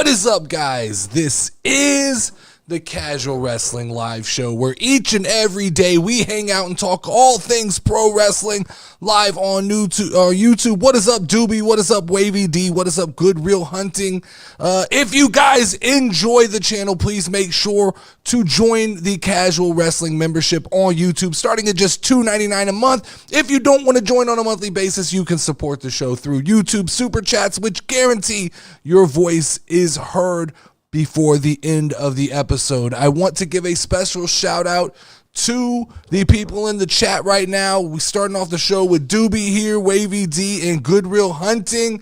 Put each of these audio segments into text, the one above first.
What is up, guys? This is the Casual Wrestling Live Show, where each and every day we hang out and talk all things pro wrestling live on YouTube. What is up, Doobie? What is up, Wavy D? What is up, Good Real Hunting? If you guys enjoy the channel, please make sure to join the Casual Wrestling membership on YouTube, starting at just $2.99 a month. If you don't want to join on a monthly basis, you can support the show through YouTube Super Chats, which guarantee your voice is heard before the end of the episode. I want to give a special shout out to the people in the chat right now. We're starting off the show with Doobie here, Wavy D, and Good Real Hunting.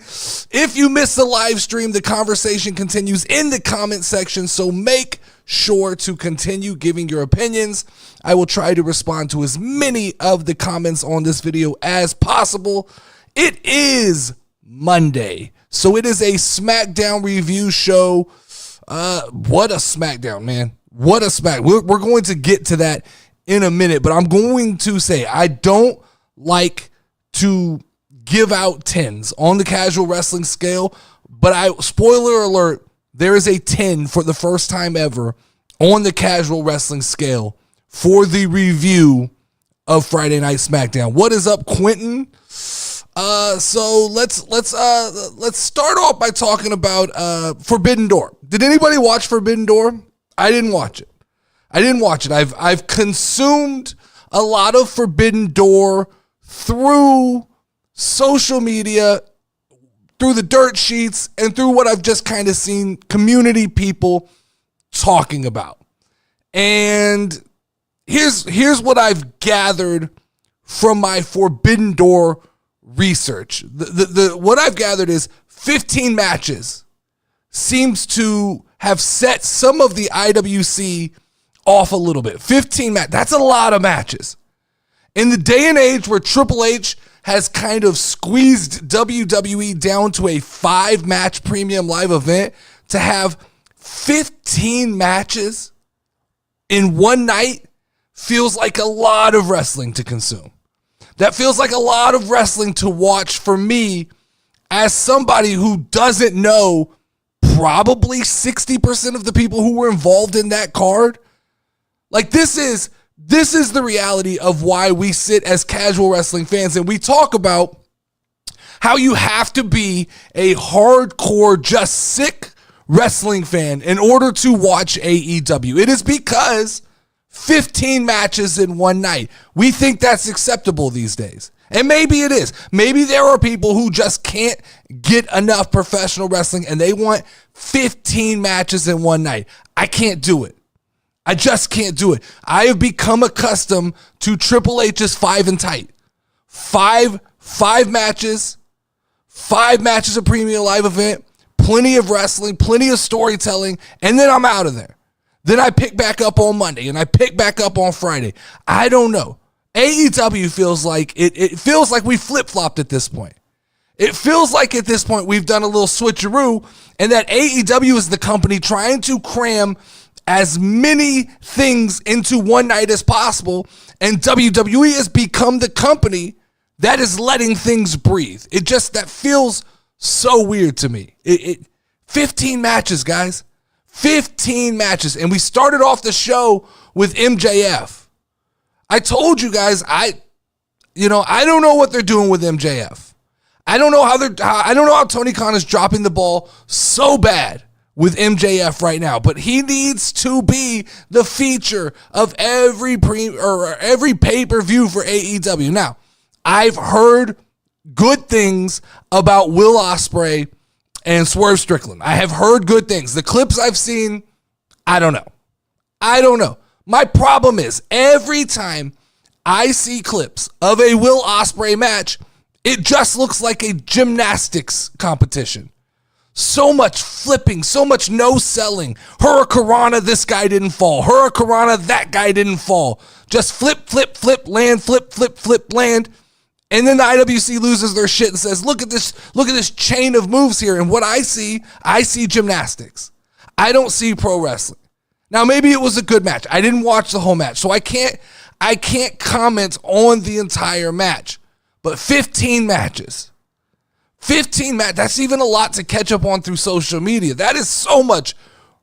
If you missed the live stream, the conversation continues in the comment section, so make sure to continue giving your opinions. I will try to respond to as many of the comments on this video as possible. It is Monday, so it is a Smackdown review show. What a Smackdown, man. What a Smack. We're going to get to that in a minute, but I'm going to say I don't like to give out 10s on the casual wrestling scale, but spoiler alert, there is a 10 for the first time ever on the casual wrestling scale for the review of Friday Night Smackdown. What is up, Quentin? So let's start off by talking about Forbidden Door. Did anybody watch Forbidden Door? I didn't watch it. I've consumed a lot of Forbidden Door through social media, through the dirt sheets, and through what I've just kind of seen community people talking about. And here's what I've gathered from my Forbidden Door research. What I've gathered is 15 matches seems to have set some of the IWC off a little bit. 15 matches, that's a lot of matches. In the day and age where Triple H has kind of squeezed WWE down to a 5-match premium live event, to have 15 matches in one night feels like a lot of wrestling to consume. That feels like a lot of wrestling to watch for me as somebody who doesn't know probably 60% of the people who were involved in that card. Like, this is the reality of why we sit as casual wrestling fans and we talk about how you have to be a hardcore, just sick wrestling fan in order to watch AEW. It is because 15 matches in one night. We think that's acceptable these days. And maybe it is. Maybe there are people who just can't get enough professional wrestling and they want 15 matches in one night. I can't do it. I just can't do it. I have become accustomed to Triple H's 5 and tight. Five matches, 5 matches of premium live event, plenty of wrestling, plenty of storytelling, and then I'm out of there. Then I pick back up on Monday and I pick back up on Friday. I don't know. AEW feels like it feels like we flip-flopped at this point. It feels like at this point we've done a little switcheroo and that AEW is the company trying to cram as many things into one night as possible, and WWE has become the company that is letting things breathe. That feels so weird to me. 15 matches, guys. 15 matches. And we started off the show with MJF. I told you guys, I don't know what they're doing with MJF. I don't know how Tony Khan is dropping the ball so bad with MJF right now, but he needs to be the feature of every pay-per-view for AEW. Now, I've heard good things about Will Ospreay and Swerve Strickland. I have heard good things. The clips I've seen, I don't know. My problem is every time I see clips of a Will Ospreay match, it just looks like a gymnastics competition. So much flipping, so much no selling. Hurricanrana, this guy didn't fall. Hurricanrana, that guy didn't fall. Just flip, flip, flip, land, flip, flip, flip, land. And then the IWC loses their shit and says, look at this chain of moves here. And what I see gymnastics. I don't see pro wrestling. Now, maybe it was a good match. I didn't watch the whole match, so I can't comment on the entire match. But 15 matches. 15 matches. That's even a lot to catch up on through social media. That is so much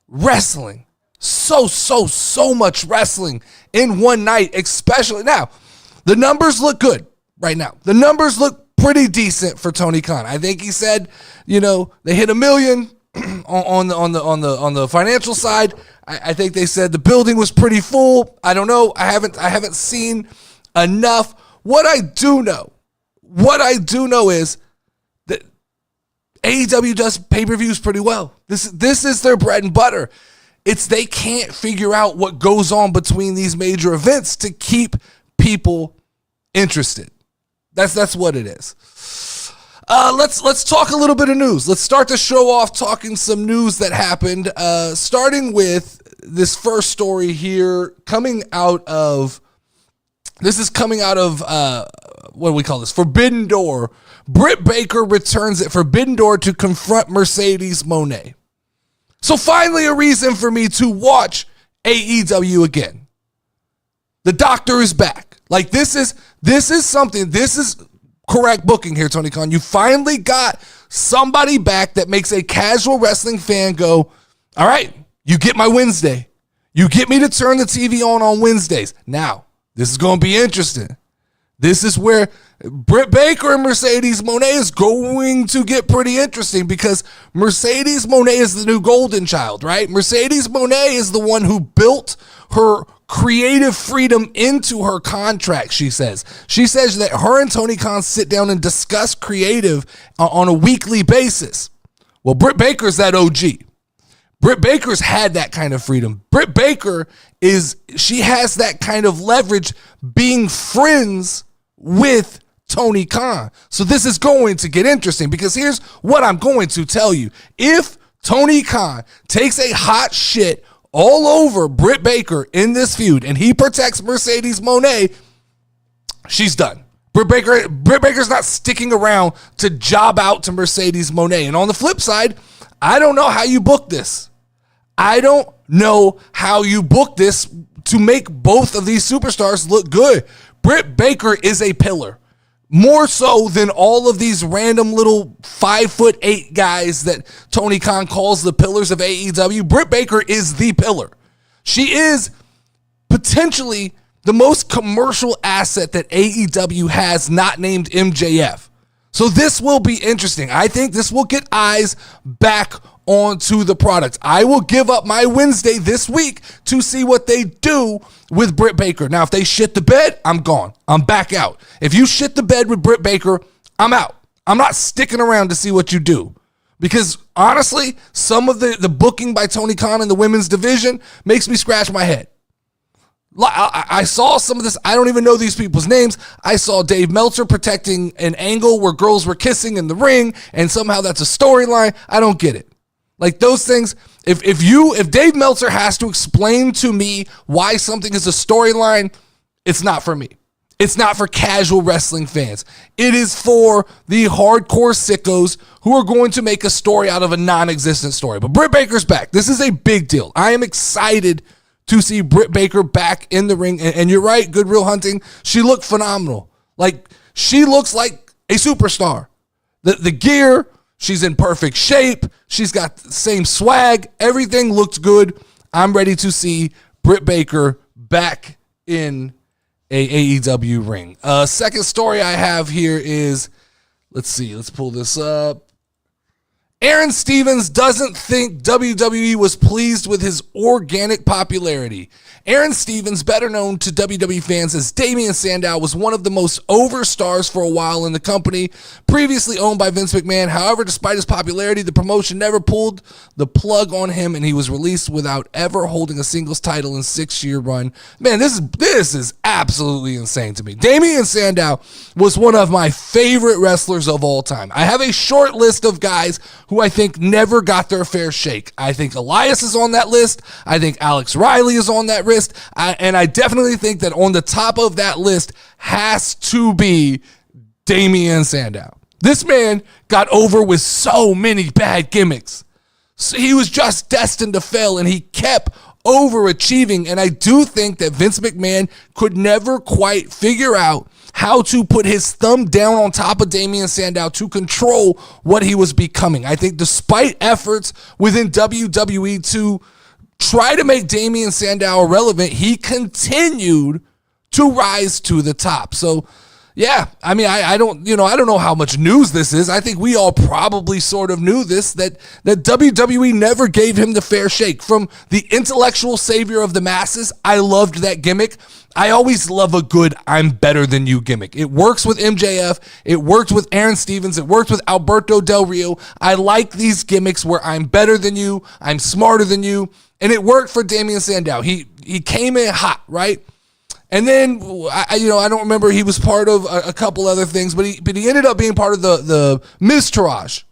wrestling. So much wrestling in one night, especially. Now, the numbers look good right now. The numbers look pretty decent for Tony Khan. I think he said, they hit 1 million on the financial side. I think they said the building was pretty full. I don't know. I haven't seen enough. What I do know is that AEW does pay-per-views pretty well. This is their bread and butter. They can't figure out what goes on between these major events to keep people interested. That's what it is. Let's talk a little bit of news. Let's start the show off talking some news that happened. Starting with this first story here, coming out of what do we call this? Forbidden Door. Britt Baker returns at Forbidden Door to confront Mercedes Moné. So finally a reason for me to watch AEW again. The doctor is back. Like this is something, this is correct booking here, Tony Khan. You finally got somebody back that makes a casual wrestling fan go, all right, you get my Wednesday. You get me to turn the TV on Wednesdays. Now, this is going to be interesting. This is where Britt Baker and Mercedes Moné is going to get pretty interesting because Mercedes Moné is the new golden child, right? Mercedes Moné is the one who built her creative freedom into her contract, she says. She says that her and Tony Khan sit down and discuss creative on a weekly basis. Well, Britt Baker's that OG. Britt Baker's had that kind of freedom. Britt Baker she has that kind of leverage being friends with Tony Khan. So this is going to get interesting because here's what I'm going to tell you. If Tony Khan takes a hot shit all over Britt Baker in this feud and he protects Mercedes Moné, she's done. Britt Baker's not sticking around to job out to Mercedes Moné. And on the flip side, I don't know how you book this. I don't know how you book this to make both of these superstars look good. Britt Baker is a pillar. More so than all of these random little 5'8" guys that Tony Khan calls the pillars of AEW. Britt Baker is the pillar. She is potentially the most commercial asset that AEW has, not named MJF. So this will be interesting. I think this will get eyes back onto the product. I will give up my Wednesday this week to see what they do with Britt Baker. Now, if they shit the bed, I'm gone. I'm back out. If you shit the bed with Britt Baker, I'm out. I'm not sticking around to see what you do. Because honestly, some of the booking by Tony Khan in the women's division makes me scratch my head. I saw some of this. I don't even know these people's names. I saw Dave Meltzer protecting an angle where girls were kissing in the ring, and somehow that's a storyline. I don't get it. Like those things, if Dave Meltzer has to explain to me why something is a storyline, it's not for me. It's not for casual wrestling fans. It is for the hardcore sickos who are going to make a story out of a non-existent story. But Britt Baker's back. This is a big deal. I am excited to see Britt Baker back in the ring. And you're right, Good Real Hunting, she looked phenomenal. Like, she looks like a superstar. The gear, she's in perfect shape. She's got the same swag. Everything looked good. I'm ready to see Britt Baker back in a AEW ring. Second story I have here is, let's pull this up. Aaron Stevens doesn't think WWE was pleased with his organic popularity. Aaron Stevens, better known to WWE fans as Damien Sandow, was one of the most over stars for a while in the company, previously owned by Vince McMahon. However, despite his popularity, the promotion never pulled the plug on him, and he was released without ever holding a singles title in 6-year run. Man, this is absolutely insane to me. Damien Sandow was one of my favorite wrestlers of all time. I have a short list of guys who I think never got their fair shake. I think Elias is on that list. I think Alex Riley is on that list. And I definitely think that on the top of that list has to be Damien Sandow. This man got over with so many bad gimmicks. So he was just destined to fail, and he kept overachieving. And I do think that Vince McMahon could never quite figure out how to put his thumb down on top of Damien Sandow to control what he was becoming. I think despite efforts within WWE to try to make Damien Sandow irrelevant, he continued to rise to the top. So, yeah, I mean, I don't know how much news this is. I think we all probably sort of knew this, that WWE never gave him the fair shake. From the intellectual savior of the masses, I loved that gimmick. I always love a good I'm better than you gimmick. It works with MJF. It worked with Aaron Stevens. It worked with Alberto Del Rio. I like these gimmicks where I'm better than you, I'm smarter than you, and it worked for Damien Sandow. He came in hot, right? And then, I don't remember, he was part of a couple other things, but he ended up being part of the Miz Taraj.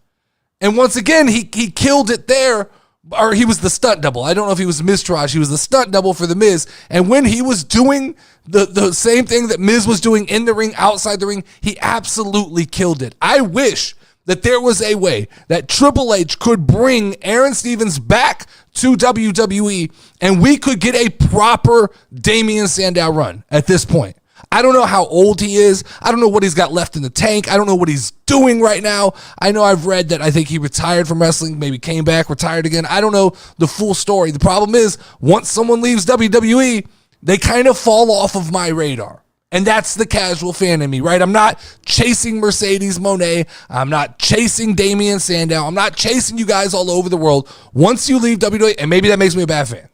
And once again, he killed it there, or he was the stunt double. I don't know if he was Miz Taraj. He was the stunt double for the Miz. And when he was doing the same thing that Miz was doing in the ring, outside the ring, he absolutely killed it. I wish that there was a way that Triple H could bring Aaron Stevens back to WWE and we could get a proper Damien Sandow run at this point. I don't know how old he is. I don't know what he's got left in the tank. I don't know what he's doing right now. I know I've read that I think he retired from wrestling, maybe came back, retired again. I don't know the full story. The problem is, once someone leaves WWE, they kind of fall off of my radar. And that's the casual fan in me, right? I'm not chasing Mercedes Moné. I'm not chasing Damien Sandow. I'm not chasing you guys all over the world. Once you leave WWE, and maybe that makes me a bad fan.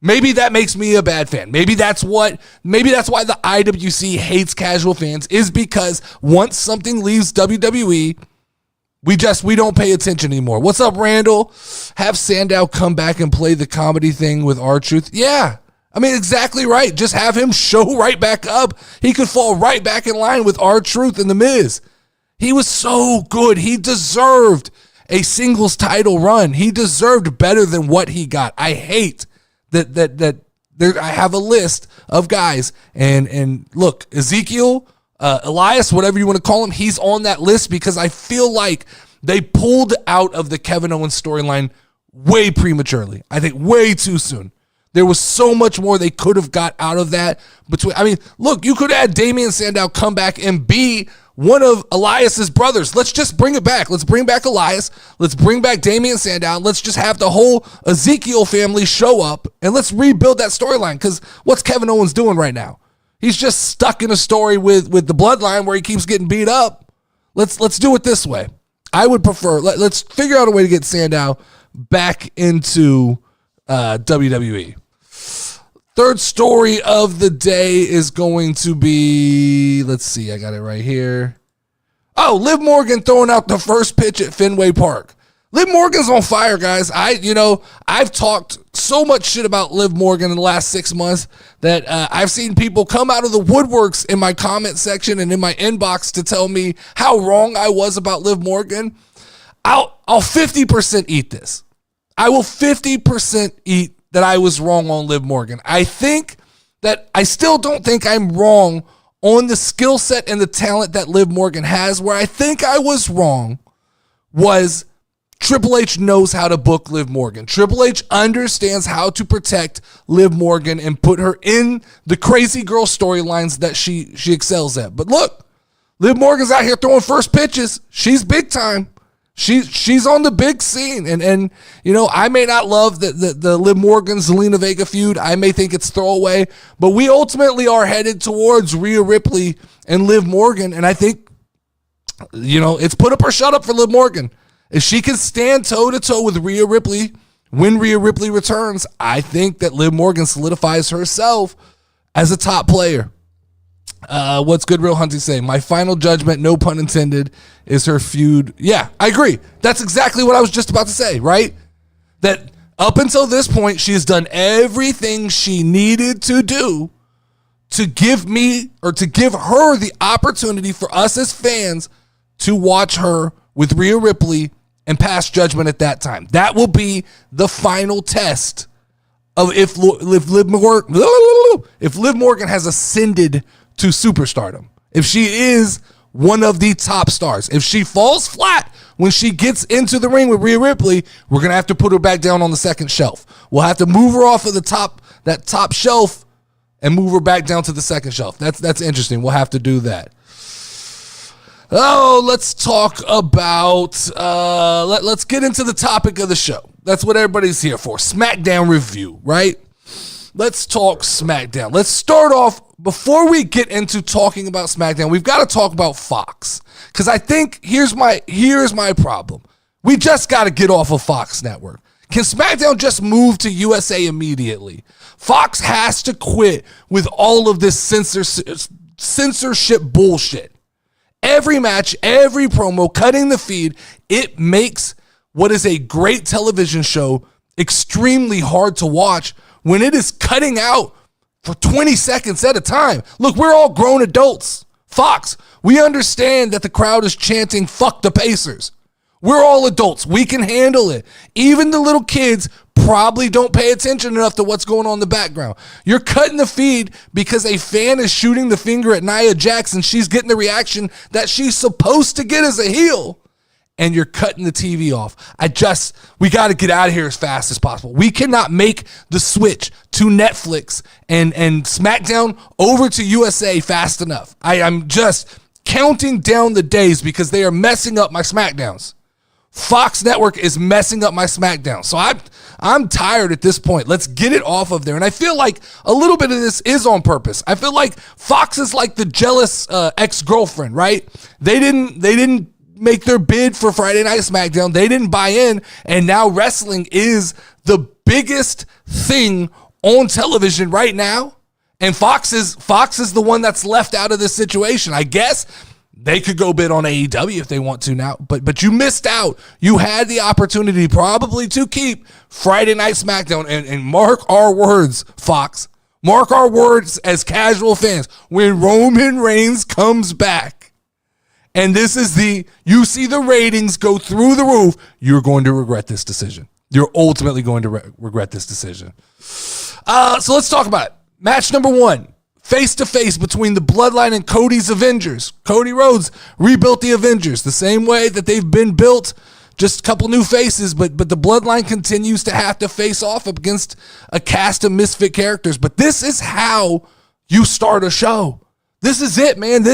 Maybe that makes me a bad fan. Maybe that's why the IWC hates casual fans, is because once something leaves WWE, we don't pay attention anymore. What's up, Randall? Have Sandow come back and play the comedy thing with R-Truth? Yeah. I mean, exactly right. Just have him show right back up. He could fall right back in line with R-Truth and The Miz. He was so good. He deserved a singles title run. He deserved better than what he got. I hate that there, I have a list of guys, and look, Ezekiel, Elias, whatever you want to call him, he's on that list because I feel like they pulled out of the Kevin Owens storyline way prematurely. I think way too soon. There was so much more they could have got out of that. Look, you could have had Damien Sandow come back and be one of Elias's brothers. Let's just bring it back. Let's bring back Elias. Let's bring back Damien Sandow. Let's just have the whole Ezekiel family show up, and let's rebuild that storyline. Because what's Kevin Owens doing right now? He's just stuck in a story with the Bloodline where he keeps getting beat up. Let's do it this way. I would prefer, let's figure out a way to get Sandow back into WWE. Third story of the day is going to be, let's see, I got it right here. Oh, Liv Morgan throwing out the first pitch at Fenway Park. Liv Morgan's on fire, guys. I've talked so much shit about Liv Morgan in the last 6 months that I've seen people come out of the woodworks in my comment section and in my inbox to tell me how wrong I was about Liv Morgan. I'll 50% eat this. I will 50% eat that I was wrong on Liv Morgan. I still don't think I'm wrong on the skill set and the talent that Liv Morgan has. Where I think I was wrong was Triple H knows how to book Liv Morgan. Triple H understands how to protect Liv Morgan and put her in the crazy girl storylines that she excels at. But look, Liv Morgan's out here throwing first pitches. She's big time. She's on the big scene, and I may not love the Liv Morgan Zelina Vega feud. I may think it's throwaway, but we ultimately are headed towards Rhea Ripley and Liv Morgan, and I think it's put up or shut up for Liv Morgan. If she can stand toe to toe with Rhea Ripley when Rhea Ripley returns, I think that Liv Morgan solidifies herself as a top player. What's Good Real Hunting say? My final judgment, no pun intended, is her feud. Yeah, I agree. That's exactly what I was just about to say, right? That up until this point, she has done everything she needed to do to give me, or to give her the opportunity for us as fans to watch her with Rhea Ripley and pass judgment at that time. That will be the final test of if Liv Morgan has ascended to superstardom. If she is one of the top stars. If she falls flat when she gets into the ring with Rhea Ripley, we're going to have to put her back down on the second shelf. We'll have to move her off of that top shelf and move her back down to the second shelf. That's interesting. We'll have to do that. Oh, let's talk about, let's get into the topic of the show. That's what everybody's here for. Smackdown review, right? Let's talk Smackdown. Let's start off, before we get into talking about Smackdown, we've got to talk about Fox. Because I think, here's my problem. We just got to get off of Fox Network. Can Smackdown just move to USA immediately? Fox has to quit with all of this censorship bullshit. Every match, every promo, cutting the feed, it makes what is a great television show extremely hard to watch when it is cutting out for 20 seconds at a time. Look, we're all grown adults. Fox, we understand that the crowd is chanting, "Fuck the Pacers." We're all adults. We can handle it. Even the little kids probably don't pay attention enough to what's going on in the background. You're cutting the feed because a fan is shooting the finger at Nia Jax and she's getting the reaction that she's supposed to get as a heel, and you're cutting the TV off. We got to get out of here as fast as possible. We cannot make the switch to Netflix and SmackDown over to USA fast enough. I'm just counting down the days because they are messing up my SmackDowns. Fox Network is messing up my SmackDown. So I'm tired at this point. Let's get it off of there. And I feel like a little bit of this is on purpose. I feel like Fox is like the jealous ex-girlfriend, right? They didn't make their bid for Friday Night SmackDown. They didn't buy in, and now wrestling is the biggest thing on television right now. And Fox is the one that's left out of this situation. I guess they could go bid on AEW if they want to now, but you missed out. You had the opportunity probably to keep Friday Night SmackDown, and mark our words, Fox. Mark our words as casual fans. When Roman Reigns comes back, and this is you see the ratings go through the roof, you're going to regret this decision. You're ultimately going to regret this decision. So let's talk about it. Match number 1. Face-to-face between the Bloodline and Cody's Avengers. Cody Rhodes rebuilt the Avengers the same way that they've been built, just a couple new faces, but the Bloodline continues to have to face off against a cast of misfit characters. But this is how you start a show. This is it, man.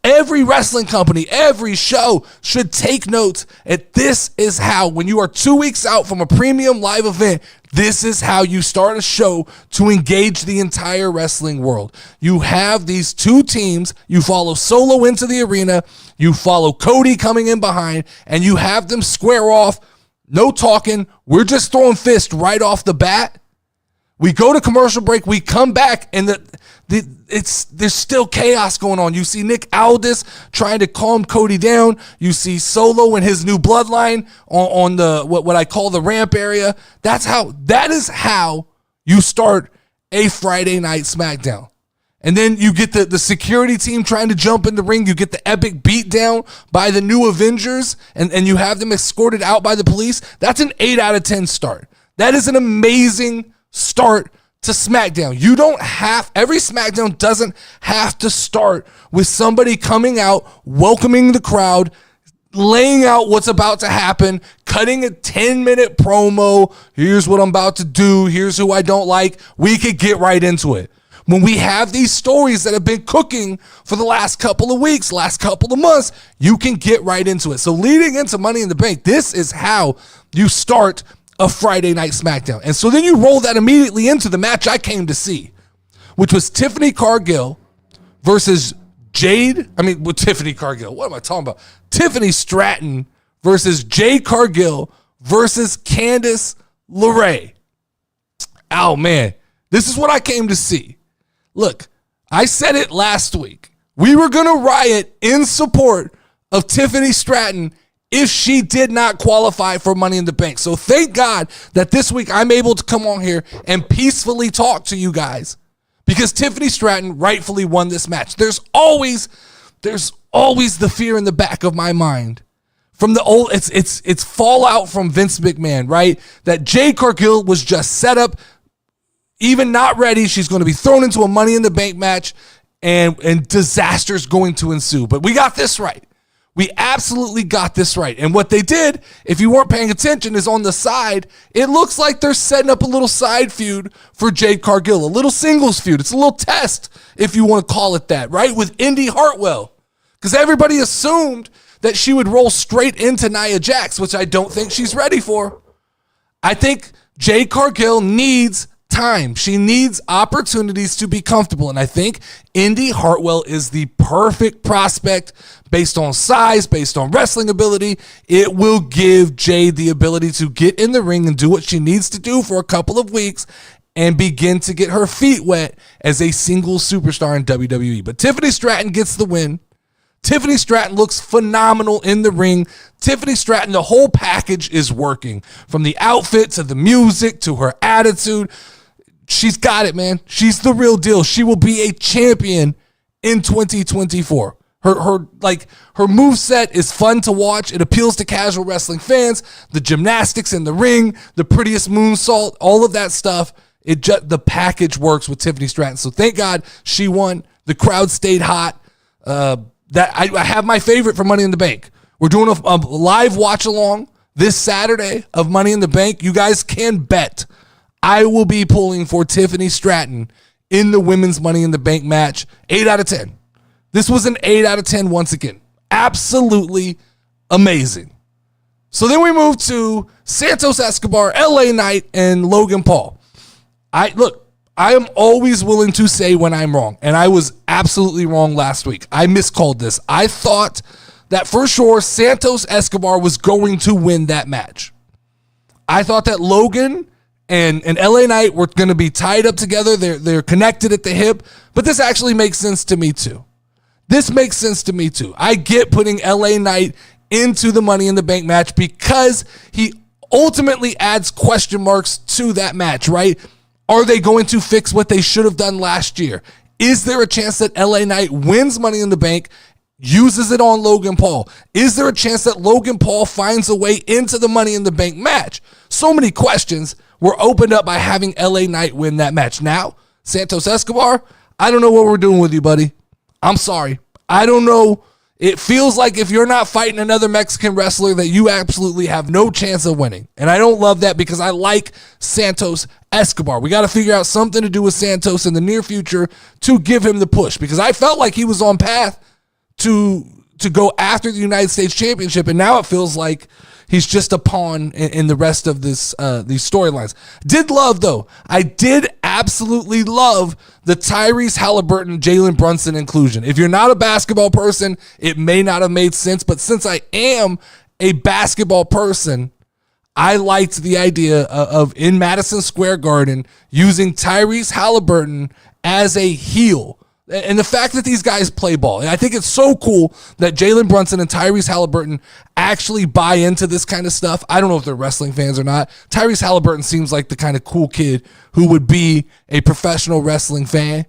Every wrestling company, every show should take notes. This is how, when you are 2 weeks out from a premium live event, this is how you start a show to engage the entire wrestling world. You have these two teams. You follow Solo into the arena. You follow Cody coming in behind, and you have them square off. No talking. We're just throwing fists right off the bat. We go to commercial break. We come back, and there's still chaos going on. You see Nick Aldis trying to calm Cody down. You see Solo and his new Bloodline on the what I call the ramp area. That is how you start a Friday Night SmackDown. And then you get the security team trying to jump in the ring. You get the epic beatdown by the new Avengers, and you have them escorted out by the police. That's an 8 out of 10 start. That is an amazing start to SmackDown. Every SmackDown doesn't have to start with somebody coming out, welcoming the crowd, laying out what's about to happen, cutting a 10-minute promo. Here's what I'm about to do. Here's who I don't like. We could get right into it. When we have these stories that have been cooking for the last couple of weeks, last couple of months, you can get right into it. So leading into Money in the Bank, this is how you start a Friday Night SmackDown. And so then you roll that immediately into the match I came to see, which was Tiffany Cargill versus Jade. Tiffany Cargill. What am I talking about? Tiffany Stratton versus Jade Cargill versus Candice LeRae. Oh, man. This is what I came to see. Look, I said it last week. We were going to riot in support of Tiffany Stratton if she did not qualify for Money in the Bank. So thank God that this week I'm able to come on here and peacefully talk to you guys, because Tiffany Stratton rightfully won this match. There's always the fear in the back of my mind from the old, it's fallout from Vince McMahon, right? That Jade Cargill was just set up, even not ready. She's going to be thrown into a Money in the Bank match, and disaster's going to ensue. But we got this right. We absolutely got this right. And what they did, if you weren't paying attention, is on the side, it looks like they're setting up a little side feud for Jade Cargill, a little singles feud. It's a little test, if you want to call it that, right? With Indy Hartwell. Because everybody assumed that she would roll straight into Nia Jax, which I don't think she's ready for. I think Jade Cargill needs time. She needs opportunities to be comfortable. And I think Indy Hartwell is the perfect prospect based on size, based on wrestling ability. It will give Jade the ability to get in the ring and do what she needs to do for a couple of weeks and begin to get her feet wet as a single superstar in WWE. But Tiffany Stratton gets the win. Tiffany Stratton looks phenomenal in the ring. Tiffany Stratton, the whole package is working. From the outfit to the music to her attitude. She's got it, man. She's the real deal. She will be a champion in 2024. Her moveset is fun to watch. It appeals to casual wrestling fans. The gymnastics in the ring, the prettiest moonsault, all of that stuff. The package works with Tiffany Stratton. So thank God she won. The crowd stayed hot. I have my favorite for Money in the Bank. We're doing a live watch along this Saturday of Money in the Bank. You guys can bet I will be pulling for Tiffany Stratton in the women's Money in the Bank match. 8 out of 10. This was an 8 out of 10 once again. Absolutely amazing. So then we move to Santos Escobar, LA Knight, and Logan Paul. I am always willing to say when I'm wrong, and I was absolutely wrong last week. I miscalled this. I thought that for sure Santos Escobar was going to win that match. I thought that Logan and LA Knight were going to be tied up together. They're connected at the hip, but this actually makes sense to me too. I get putting LA Knight into the Money in the Bank match because he ultimately adds question marks to that match, right? Are they going to fix what they should have done last year? Is there a chance that LA Knight wins Money in the Bank, uses it on Logan Paul? Is there a chance that Logan Paul finds a way into the Money in the Bank match? So many questions were opened up by having LA Knight win that match. Now, Santos Escobar, I don't know what we're doing with you, buddy. I'm sorry. I don't know. It feels like if you're not fighting another Mexican wrestler that you absolutely have no chance of winning. And I don't love that because I like Santos Escobar. We got to figure out something to do with Santos in the near future to give him the push because I felt like he was on path to go after the United States Championship, and now it feels like he's just a pawn in the rest of these storylines. I did absolutely love the Tyrese Halliburton, Jalen Brunson inclusion. If you're not a basketball person, it may not have made sense, but since I am a basketball person, I liked the idea of in Madison Square Garden using Tyrese Halliburton as a heel. And the fact that these guys play ball, and I think it's so cool that Jalen Brunson and Tyrese Halliburton actually buy into this kind of stuff. I don't know if they're wrestling fans or not. Tyrese Halliburton seems like the kind of cool kid who would be a professional wrestling fan.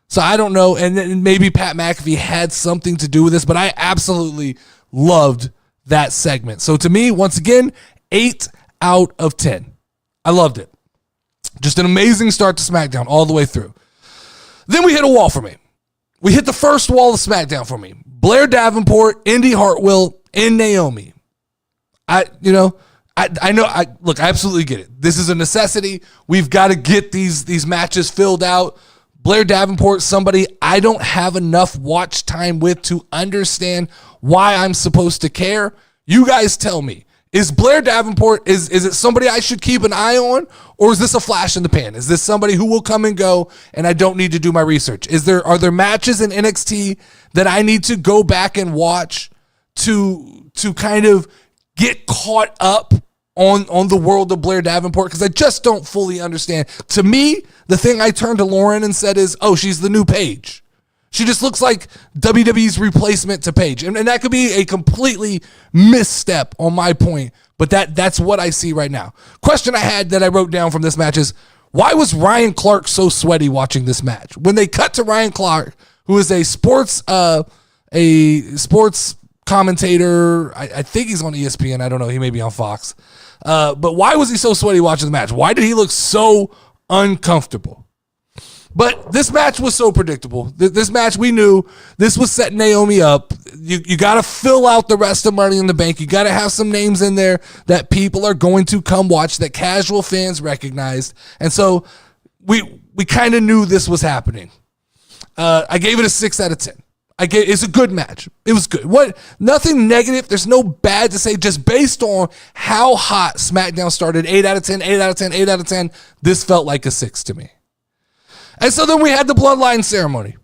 So I don't know, and then maybe Pat McAfee had something to do with this, but I absolutely loved that segment. So to me, once again, 8 out of 10. I loved it. Just an amazing start to SmackDown all the way through. Then we hit a wall for me. We hit the first wall of SmackDown for me. Blair Davenport, Indy Hartwell, and Naomi. I absolutely get it. This is a necessity. We've got to get these matches filled out. Blair Davenport, somebody I don't have enough watch time with to understand why I'm supposed to care. You guys tell me. Is Blair Davenport, is it somebody I should keep an eye on, or is this a flash in the pan? Is this somebody who will come and go and I don't need to do my research? Are there matches in NXT that I need to go back and watch to kind of get caught up on the world of Blair Davenport? Because I just don't fully understand. To me, the thing I turned to Lauren and said is, oh, she's the new Paige. She just looks like WWE's replacement to Paige. And that could be a completely misstep on my point, but that's what I see right now. Question I had that I wrote down from this match is, why was Ryan Clark so sweaty watching this match? When they cut to Ryan Clark, who is a sports commentator, I think he's on ESPN. I don't know. He may be on Fox. But why was he so sweaty watching the match? Why did he look so uncomfortable? But this match was so predictable. This match, we knew this was setting Naomi up. You got to fill out the rest of Money in the Bank. You got to have some names in there that people are going to come watch, that casual fans recognized. And so we kind of knew this was happening. I gave it a 6 out of 10. It's a good match. It was good. Nothing negative. There's no bad to say. Just based on how hot SmackDown started, 8 out of 10, 8 out of 10, 8 out of 10. This felt like a 6 to me. And so then we had the Bloodline Ceremony.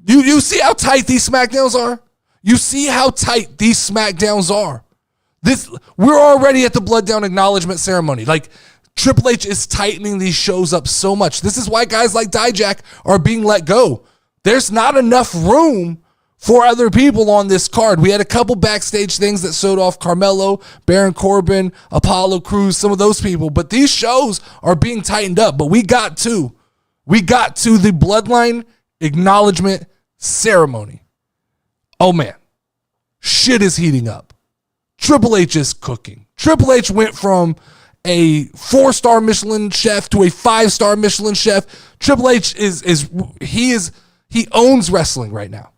You see how tight these SmackDowns are? You see how tight these SmackDowns are? We're already at the Bloodline Acknowledgement Ceremony. Like, Triple H is tightening these shows up so much. This is why guys like Dijak are being let go. There's not enough room for other people on this card. We had a couple backstage things that showed off Carmelo, Baron Corbin, Apollo Crews, some of those people. But these shows are being tightened up. But we got to the Bloodline Acknowledgement Ceremony. Oh, man. Shit is heating up. Triple H is cooking. Triple H went from a 4-star Michelin chef to a 5-star Michelin chef. Triple H he owns wrestling right now.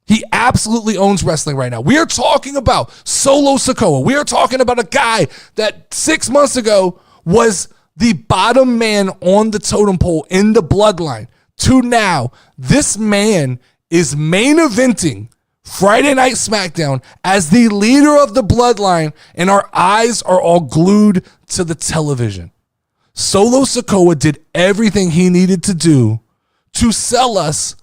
He absolutely owns wrestling right now. We are talking about Solo Sikoa. We are talking about a guy that 6 months ago was the bottom man on the totem pole in the Bloodline, to now this man is main eventing Friday Night SmackDown as the leader of the Bloodline, and our eyes are all glued to the television. Solo Sikoa did everything he needed to do to sell us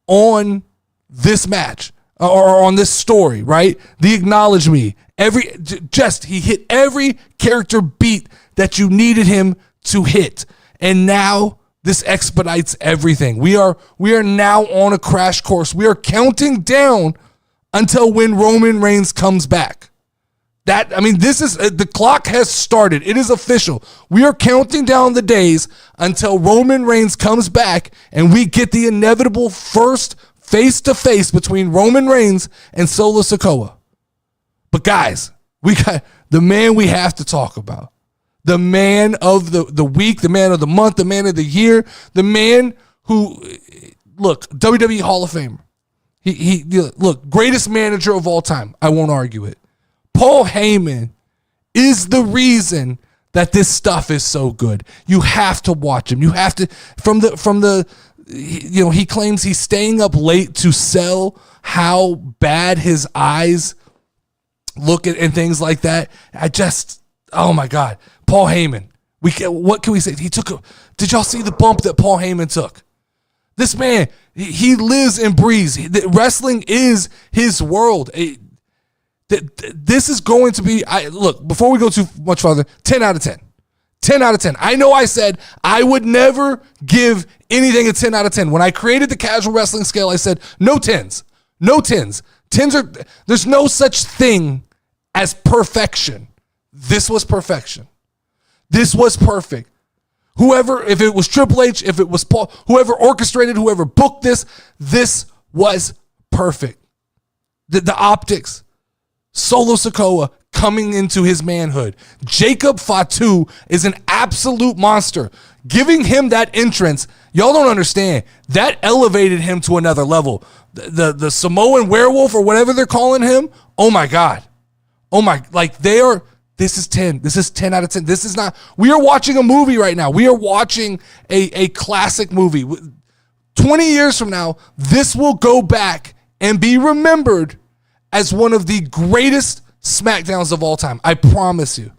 on this match or on this story, right? The Acknowledge Me. He hit every character beat that you needed him to hit. And now this expedites everything. We are now on a crash course. We are counting down until when Roman Reigns comes back. This is the clock has started. It is official. We are counting down the days until Roman Reigns comes back and we get the inevitable first face-to-face between Roman Reigns and Solo Sikoa. But guys, we got the man we have to talk about. The man of the week, the man of the month, the man of the year, the man who, look, WWE Hall of Famer. Look, greatest manager of all time. I won't argue it. Paul Heyman is the reason that this stuff is so good. You have to watch him. You have to, he claims he's staying up late to sell how bad his eyes look at and things like that. Oh my God. Paul Heyman. What can we say? Did y'all see the bump that Paul Heyman took? This man, he lives and breathes. Wrestling is his world. This is going to be, look, before we go too much further, 10 out of 10. 10 out of 10. I know I said I would never give anything a 10 out of 10. When I created the casual wrestling scale, I said no 10s. No 10s. 10s there's no such thing as perfection. This was perfection. This was perfect. If it was Triple H, if it was Paul, whoever orchestrated, whoever booked this was perfect. The optics, Solo Sikoa coming into his manhood. Jacob Fatu is an absolute monster. Giving him that entrance, y'all don't understand. That elevated him to another level. The Samoan werewolf or whatever they're calling him, oh my God. This is 10. This is 10 out of 10. This is not, we are watching a movie right now. We are watching a classic movie. 20 years from now, this will go back and be remembered as one of the greatest SmackDowns of all time. I promise you.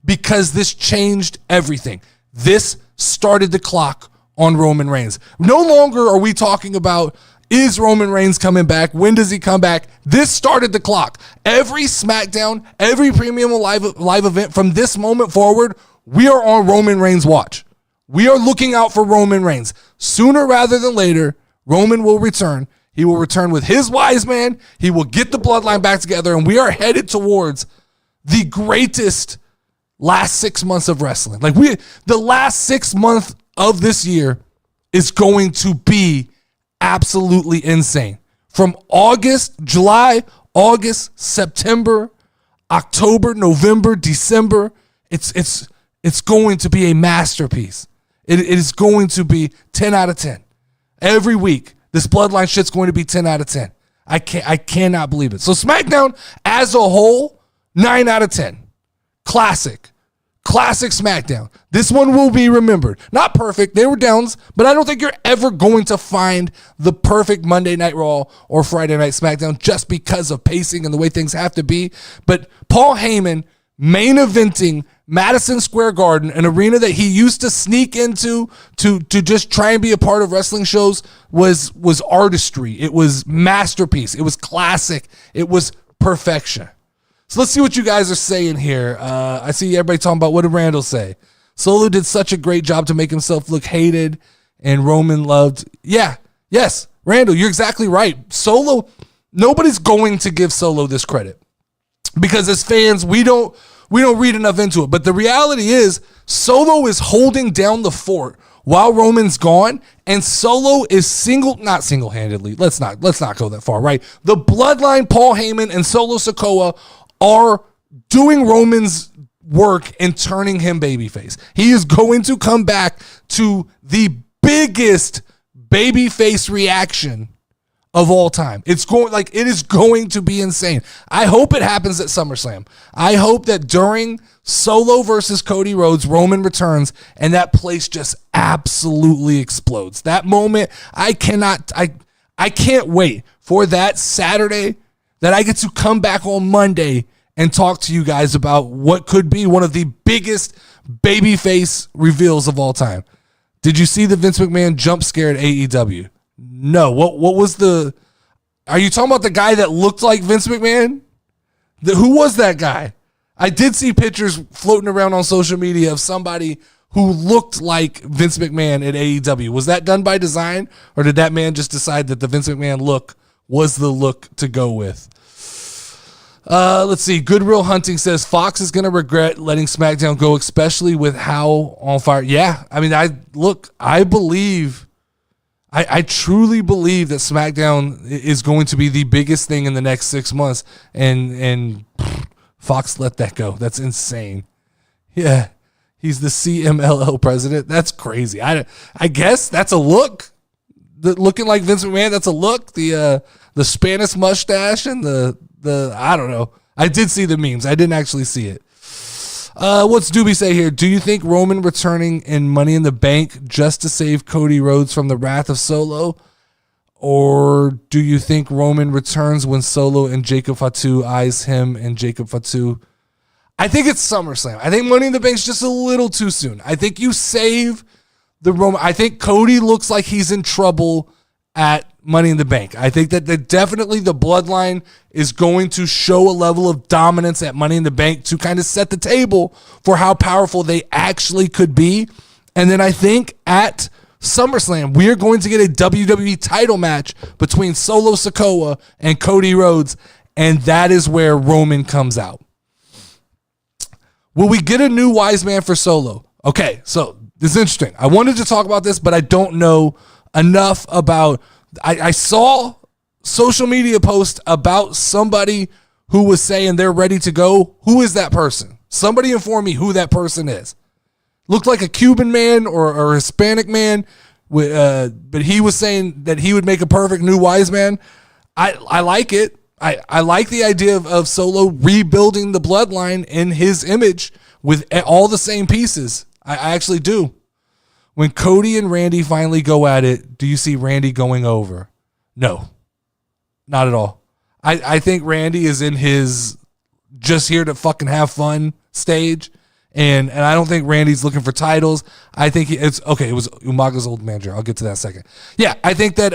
Because this changed everything. This started the clock on Roman Reigns. No longer are we talking about, is Roman Reigns coming back? When does he come back? This started the clock. Every SmackDown, every premium live event from this moment forward, we are on Roman Reigns' watch. We are looking out for Roman Reigns. Sooner rather than later, Roman will return. He will return with his wise man. He will get the bloodline back together, and we are headed towards the greatest last 6 months of wrestling. The last 6 months of this year is going to be absolutely insane. From July, August, September, October, November, December, it's going to be a masterpiece. It is going to be 10 out of 10. Every week, this Bloodline shit's going to be 10 out of 10. I cannot believe it. So SmackDown as a whole, 9 out of 10. Classic SmackDown. This one will be remembered. Not perfect. There were downs, but I don't think you're ever going to find the perfect Monday Night Raw or Friday Night SmackDown just because of pacing and the way things have to be. But Paul Heyman main eventing Madison Square Garden, an arena that he used to sneak into to just try and be a part of wrestling shows, was artistry. It was masterpiece. It was classic. It was perfection. So let's see what you guys are saying here. I see everybody talking about, what did Randall say? Solo did such a great job to make himself look hated and Roman loved. Yeah, yes, Randall, you're exactly right. Solo, nobody's going to give Solo this credit because as fans, we don't read enough into it. But the reality is Solo is holding down the fort while Roman's gone, and Solo is not single-handedly. Let's not go that far, right? The Bloodline, Paul Heyman and Solo Sikoa are doing Roman's work and turning him babyface. He is going to come back to the biggest babyface reaction of all time. It is going to be insane. I hope it happens at SummerSlam. I hope that during Solo versus Cody Rhodes, Roman returns and that place just absolutely explodes. That moment, I can't wait for that Saturday that I get to come back on Monday and talk to you guys about what could be one of the biggest babyface reveals of all time. Did you see the Vince McMahon jump scare at AEW? No. What was are you talking about the guy that looked like Vince McMahon? Who was that guy? I did see pictures floating around on social media of somebody who looked like Vince McMahon at AEW. Was that done by design, or did that man just decide that the Vince McMahon look was the look to go with? Let's see. Goodwill Hunting says Fox is going to regret letting SmackDown go, especially with how on fire. Yeah, I mean, I truly believe that SmackDown is going to be the biggest thing in the next 6 months, and Fox let that go. That's insane. Yeah, he's the CMLL president. That's crazy. I guess that's a look. Looking like Vince McMahon, that's a look. The Spanish mustache and the I don't know. I did see the memes. I didn't actually see it. What's Doobie say here? Do you think Roman returning in Money in the Bank just to save Cody Rhodes from the wrath of Solo? Or do you think Roman returns when Solo and Jacob Fatu eyes him and Jacob Fatu? I think it's SummerSlam. I think Money in the Bank's just a little too soon. I think you save the Roman. I think Cody looks like he's in trouble at Money in the Bank. I think that definitely the Bloodline is going to show a level of dominance at Money in the Bank to kind of set the table for how powerful they actually could be. And then I think at SummerSlam, we are going to get a WWE title match between Solo Sikoa and Cody Rhodes, and that is where Roman comes out. Will we get a new wise man for Solo? Okay, so this is interesting. I wanted to talk about this, but I don't know enough about. I saw social media post about somebody who was saying they're ready to go. Who is that person? Somebody inform me who that person is. Looked like a Cuban man or a Hispanic man, but he was saying that he would make a perfect new wise man. I like it. I like the idea of Solo rebuilding the Bloodline in his image with all the same pieces. I actually do. When Cody and Randy finally go at it, do you see Randy going over? No, not at all. I think Randy is in his just here to fucking have fun stage. And I don't think Randy's looking for titles. I think it was Umaga's old manager. I'll get to that in a second. Yeah, I think that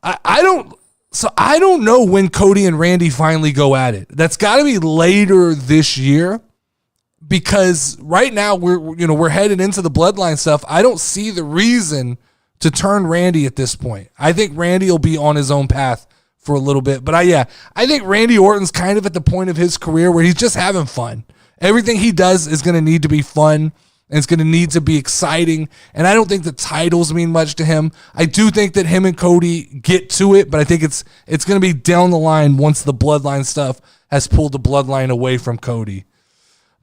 I don't know when Cody and Randy finally go at it. That's got to be later this year. Because right now we're headed into the Bloodline stuff. I don't see the reason to turn Randy at this point. I think Randy will be on his own path for a little bit. But I think Randy Orton's kind of at the point of his career where he's just having fun. Everything he does is going to need to be fun, and it's going to need to be exciting. And I don't think the titles mean much to him. I do think that him and Cody get to it, but I think it's going to be down the line once the Bloodline stuff has pulled the Bloodline away from Cody.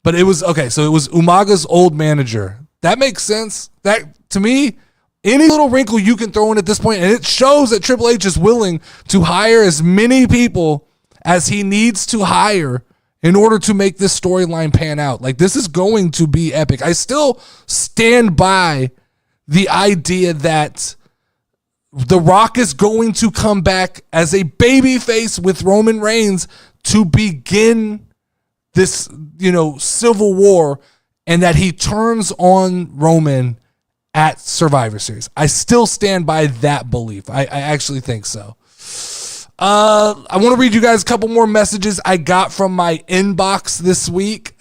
But it was okay. So it was Umaga's old manager. That makes sense. That to me, Any little wrinkle you can throw in at this point, and it shows that Triple H is willing to hire as many people as he needs to hire in order to make this storyline pan out. Like, this is going to be epic. I still stand by the idea that The Rock is going to come back as a babyface with Roman Reigns to begin this, civil war, and that he turns on Roman at Survivor Series. I still stand by that belief. I actually think so. I want to read you guys a couple more messages I got from my inbox this week.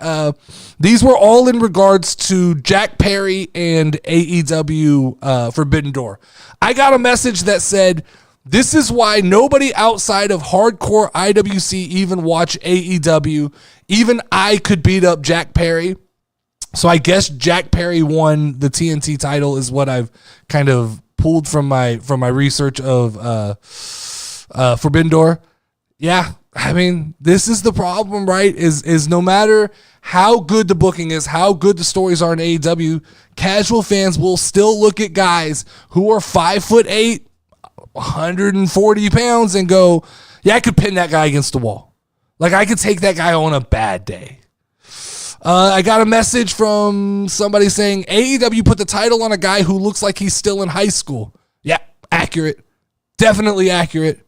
These were all in regards to Jack Perry and AEW Forbidden Door. I got a message that said, "This is why nobody outside of hardcore IWC even watch AEW. Even I could beat up Jack Perry." So I guess Jack Perry won the TNT title is what I've kind of pulled from my research of Forbidden Door. Yeah, I mean, this is the problem, right? Is no matter how good the booking is, how good the stories are in AEW, casual fans will still look at guys who are 5'8", 140 pounds and go, "Yeah, I could pin that guy against the wall. Like, I could take that guy on a bad day." I got a message from somebody saying AEW put the title on a guy who looks like he's still in high school. Yeah, accurate. Definitely accurate.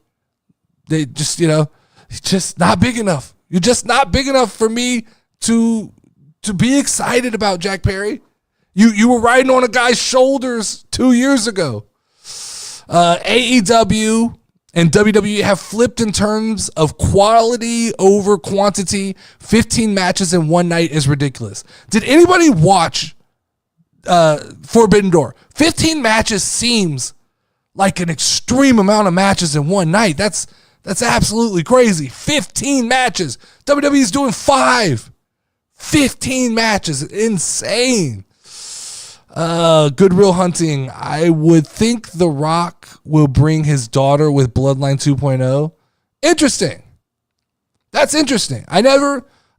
They just, it's just not big enough. You're just not big enough for me to be excited about Jack Perry. You were riding on a guy's shoulders 2 years ago. AEW and WWE have flipped in terms of quality over quantity. 15 matches in one night is ridiculous. Did anybody watch Forbidden Door? 15 matches seems like an extreme amount of matches in one night. That's absolutely crazy. 15 matches. WWE's doing 5. 15 matches. Insane. Good Real Hunting. I would think The Rock will bring his daughter with Bloodline 2.0. Interesting. That's interesting. I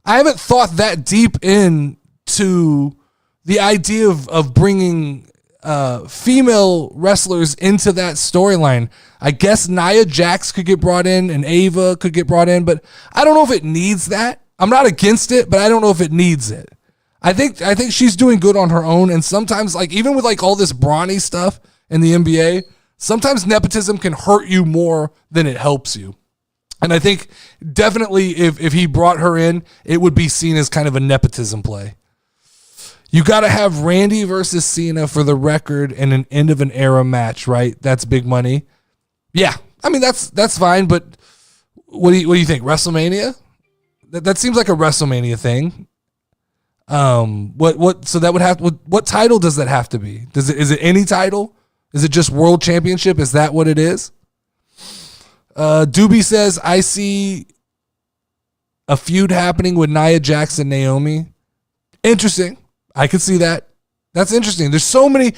haven't thought that deep into the idea of bringing female wrestlers into that storyline. I guess Nia Jax could get brought in and Ava could get brought in, but I don't know if it needs that. I'm not against it, but I don't know if it needs it. I think she's doing good on her own, and sometimes, like, even with like all this brawny stuff in the NBA, sometimes nepotism can hurt you more than it helps you. And I think definitely if he brought her in, it would be seen as kind of a nepotism play. You got to have Randy versus Cena for the record in an end of an era match, right? That's big money. Yeah, I mean that's fine, but what do you think? WrestleMania? That seems like a WrestleMania thing. What? So that would have. What title does that have to be? Is it any title? Is it just World Championship? Is that what it is? Doobie says, I see a feud happening with Nia Jax and Naomi. Interesting. I could see that. That's interesting. There's so many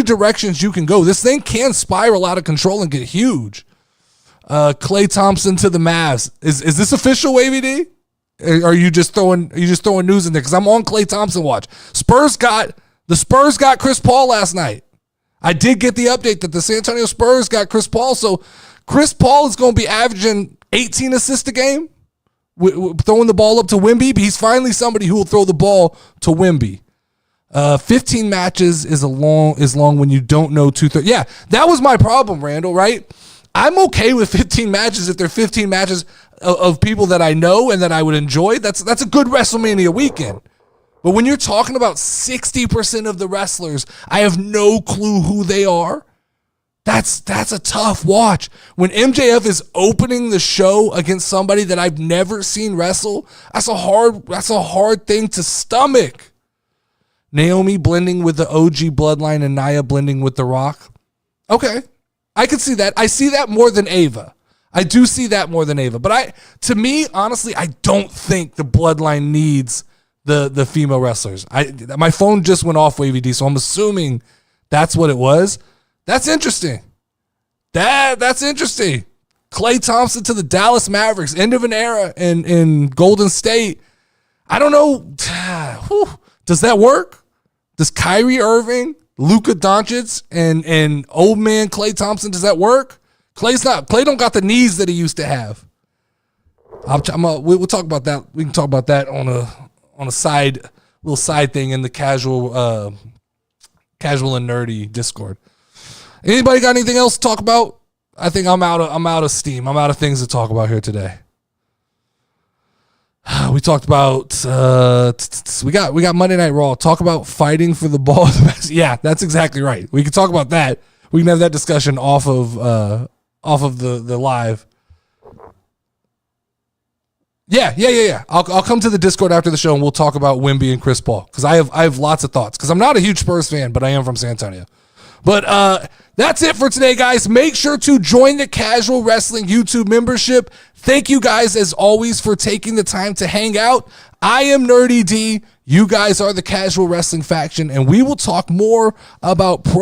directions you can go. This thing can spiral out of control and get huge. Klay Thompson to the Mavs. Is this official, Wavy D? Or are you just throwing news in there? Because I'm on Klay Thompson watch. Spurs got Chris Paul last night. I did get the update that the San Antonio Spurs got Chris Paul. So Chris Paul is going to be averaging 18 assists a game, throwing the ball up to Wemby. But he's finally somebody who will throw the ball to Wemby. 15 matches is long when you don't know 2/3. Yeah, that was my problem, Randall, right? I'm okay with 15 matches if they're 15 matches of people that I know and that I would enjoy. That's a good WrestleMania weekend. But when you're talking about 60% of the wrestlers, I have no clue who they are. That's a tough watch. When MJF is opening the show against somebody that I've never seen wrestle, that's a hard thing to stomach. Naomi blending with the OG Bloodline and Nia blending with The Rock. Okay. I could see that. I see that more than Ava. I do see that more than Ava. But to me, honestly, I don't think the Bloodline needs the female wrestlers. My phone just went off, Wavy D, so I'm assuming that's what it was. That's interesting. That's interesting. Klay Thompson to the Dallas Mavericks, end of an era in Golden State. I don't know. Does that work? Does Kyrie Irving Luka Doncic and old man Klay Thompson, does that work? Klay don't got the knees that he used to have. We'll talk about that. We can talk about that on a little side thing in the casual and nerdy Discord. Anybody got anything else to talk about? I think I'm out of steam. I'm out of things to talk about here today. We talked about we got Monday Night Raw. Talk about fighting for the ball. Yeah, that's exactly right. We can talk about that. We can have that discussion off of the live. Yeah. I'll come to the Discord after the show and we'll talk about Wemby and Chris Paul because I have lots of thoughts because I'm not a huge Spurs fan, but I am from San Antonio. But that's it for today, guys. Make sure to join the Casual Wrestling YouTube membership. Thank you guys, as always, for taking the time to hang out. I am Nerdy D. You guys are the Casual Wrestling faction, and we will talk more about pro